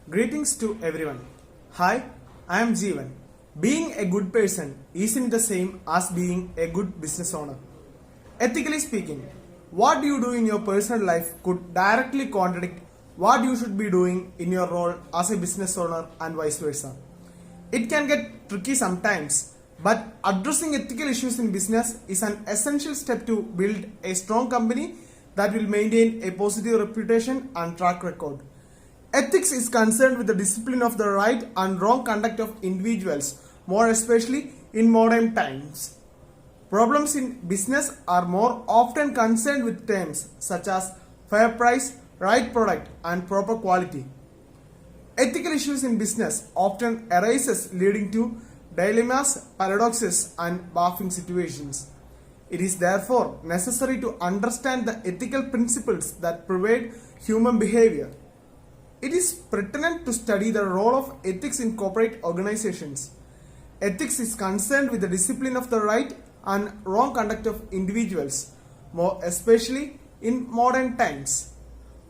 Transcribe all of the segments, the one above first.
Greetings to everyone. Hi, I am Jeevan. Being a good person isn't the same as being a good business owner. Ethically speaking, what you do in your personal life could directly contradict what you should be doing in your role as a business owner and vice versa. It can get tricky sometimes, but addressing ethical issues in business is an essential step to build a strong company that will maintain a positive reputation and track record. Ethics is concerned with the discipline of the right and wrong conduct of individuals, more especially in modern times. Problems in business are more often concerned with terms such as fair price, right product, and proper quality. Ethical issues in business often arises leading to dilemmas, paradoxes, and baffling situations. It is therefore necessary to understand the ethical principles that pervade human behavior. It is pertinent to study the role of ethics in corporate organizations. Ethics is concerned with the discipline of the right and wrong conduct of individuals, more especially in modern times.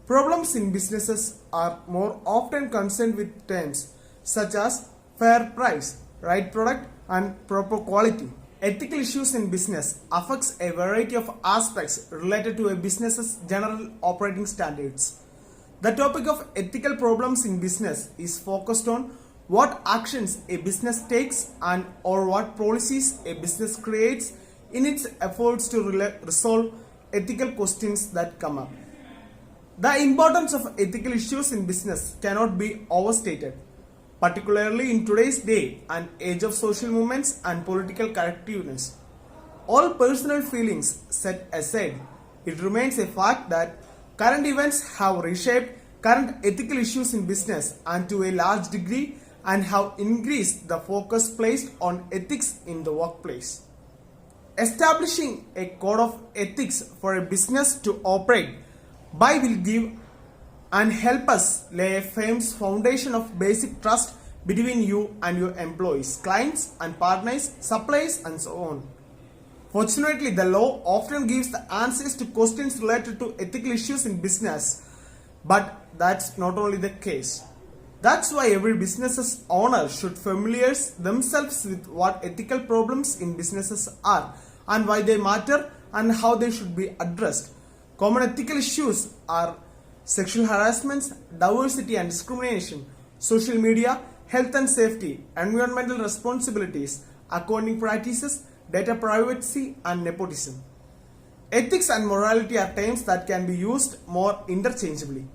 Problems in businesses are more often concerned with terms such as fair price, right product, and proper quality. Ethical issues in business affects a variety of aspects related to a business's general operating standards. The topic of ethical problems in business is focused on what actions a business takes and or what policies a business creates in its efforts to resolve ethical questions that come up. The importance of ethical issues in business cannot be overstated, particularly in today's day and age of social movements and political correctness. All personal feelings set aside, it remains a fact that current events have reshaped current ethical issues in business and to a large degree and have increased the focus placed on ethics in the workplace. Establishing a code of ethics for a business to operate by will give and help us lay a firm foundation of basic trust between you and your employees, clients and partners, suppliers and so on. Fortunately, the law often gives the answers to questions related to ethical issues in business, but that's not only the case. That's why every business owner should familiarize themselves with what ethical problems in businesses are and why they matter and how they should be addressed. Common ethical issues are sexual harassment, diversity and discrimination, social media, health and safety, environmental responsibilities, accounting practices, data privacy and nepotism. Ethics and morality are terms that can be used more interchangeably.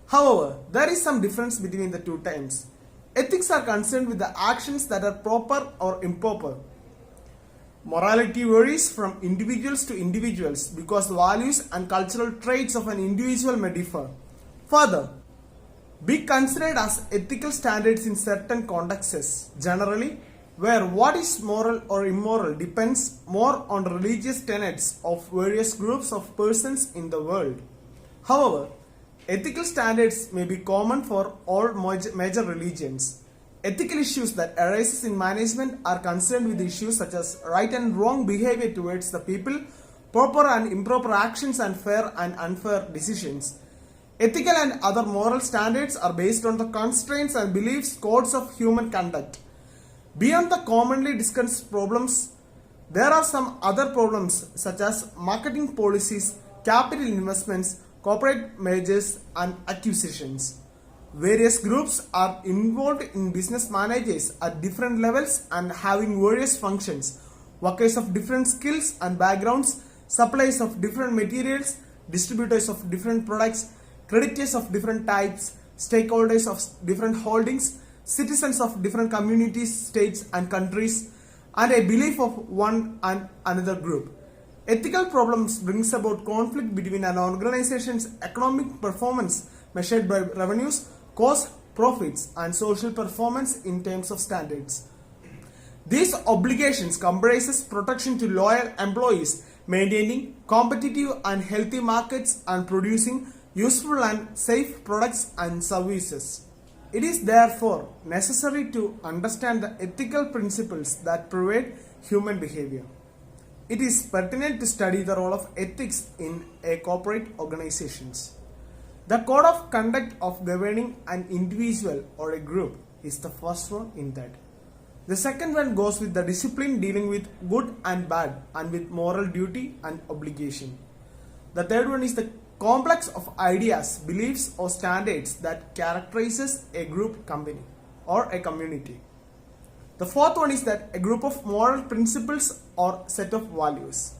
However, there is some difference between the two terms. Ethics are concerned with the actions that are proper or improper. Morality varies from individuals to individuals because the values and cultural traits of an individual may differ. Further, be considered as ethical standards in certain contexts, generally, where what is moral or immoral depends more on religious tenets of various groups of persons in the world. However, ethical standards may be common for all major religions. Ethical issues that arise in management are concerned with issues such as right and wrong behavior towards the people, proper and improper actions and fair and unfair decisions. Ethical and other moral standards are based on the constraints and beliefs codes of human conduct. Beyond the commonly discussed problems, there are some other problems such as marketing policies, capital investments, corporate mergers and acquisitions. Various groups are involved in business managers at different levels and having various functions. Workers of different skills and backgrounds, suppliers of different materials, distributors of different products, creditors of different types, stakeholders of different holdings, citizens of different communities, states and countries, and a belief of one and another group. Ethical problems brings about conflict between an organization's economic performance measured by revenues, costs, profits, and social performance in terms of standards. These obligations comprises protection to loyal employees, maintaining competitive and healthy markets, and producing useful and safe products and services. It is therefore necessary to understand the ethical principles that pervade human behavior. It is pertinent to study the role of ethics in a corporate organizations. The code of conduct of governing an individual or a group is the first one in that. The second one goes with the discipline dealing with good and bad and with moral duty and obligation. The third one is the complex of ideas, beliefs or standards that characterizes a group, company or a community. The fourth one is that a group of moral principles or set of values.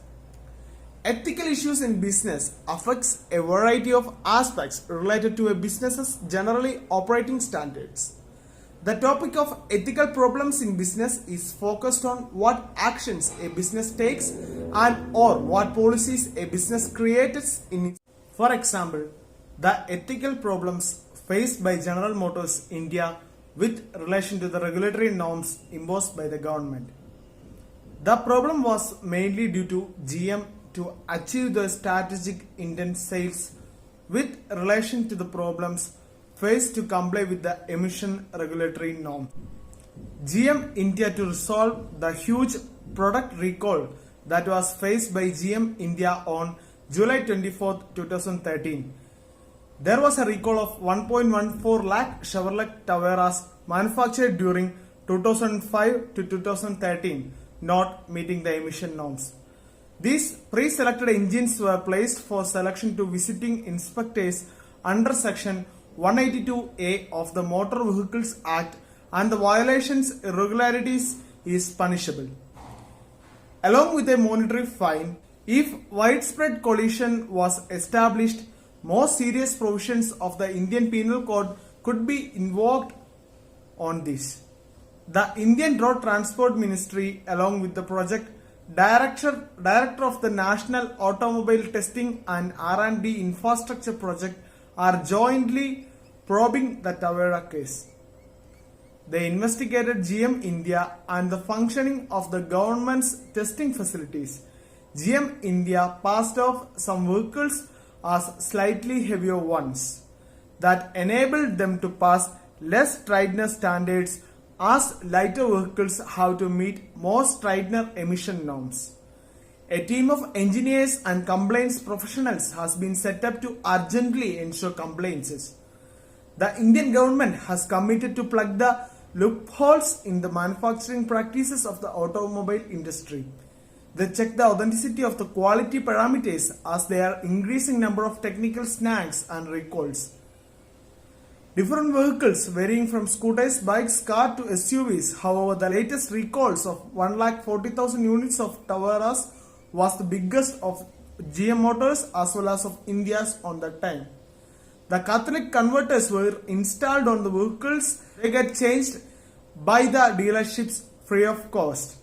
Ethical issues in business affects a variety of aspects related to a business's generally operating standards. The topic of ethical problems in business is focused on what actions a business takes and or what policies a business creates in its. For example, the ethical problems faced by General Motors India with relation to the regulatory norms imposed by the government. The problem was mainly due to GM to achieve the strategic intent sales with relation to the problems faced to comply with the emission regulatory norm. GM India to resolve the huge product recall that was faced by GM India on July 24, 2013. There was a recall of 1.14 lakh Chevrolet Taveras manufactured during 2005 to 2013, not meeting the emission norms. These pre-selected engines were placed for selection to visiting inspectors under Section 182A of the Motor Vehicles Act, and the violations irregularities is punishable, along with a monetary fine. If widespread collision was established, more serious provisions of the Indian Penal Code could be invoked on this. The Indian Road Transport Ministry, along with the project Director of the National Automobile Testing and R&D Infrastructure Project, are jointly probing the Tavera case. They investigated GM India and the functioning of the government's testing facilities. GM India passed off some vehicles as slightly heavier ones that enabled them to pass less strident standards, as lighter vehicles have to meet more strident emission norms. A team of engineers and compliance professionals has been set up to urgently ensure compliances. The Indian government has committed to plug the loopholes in the manufacturing practices of the automobile industry. They check the authenticity of the quality parameters as there are increasing number of technical snags and recalls. Different vehicles varying from scooters, bikes, cars to SUVs. However, the latest recalls of 1,40,000 units of Taveras was the biggest of GM Motors as well as of India's on that time. The catalytic converters were installed on the vehicles. They get changed by the dealerships free of cost.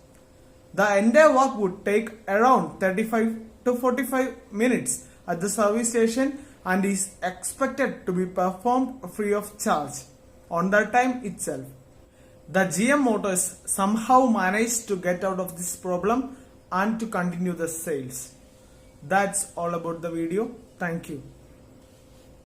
The entire work would take around 35 to 45 minutes at the service station and is expected to be performed free of charge on that time itself. The GM Motors somehow managed to get out of this problem and to continue the sales. That's all about the video. Thank you.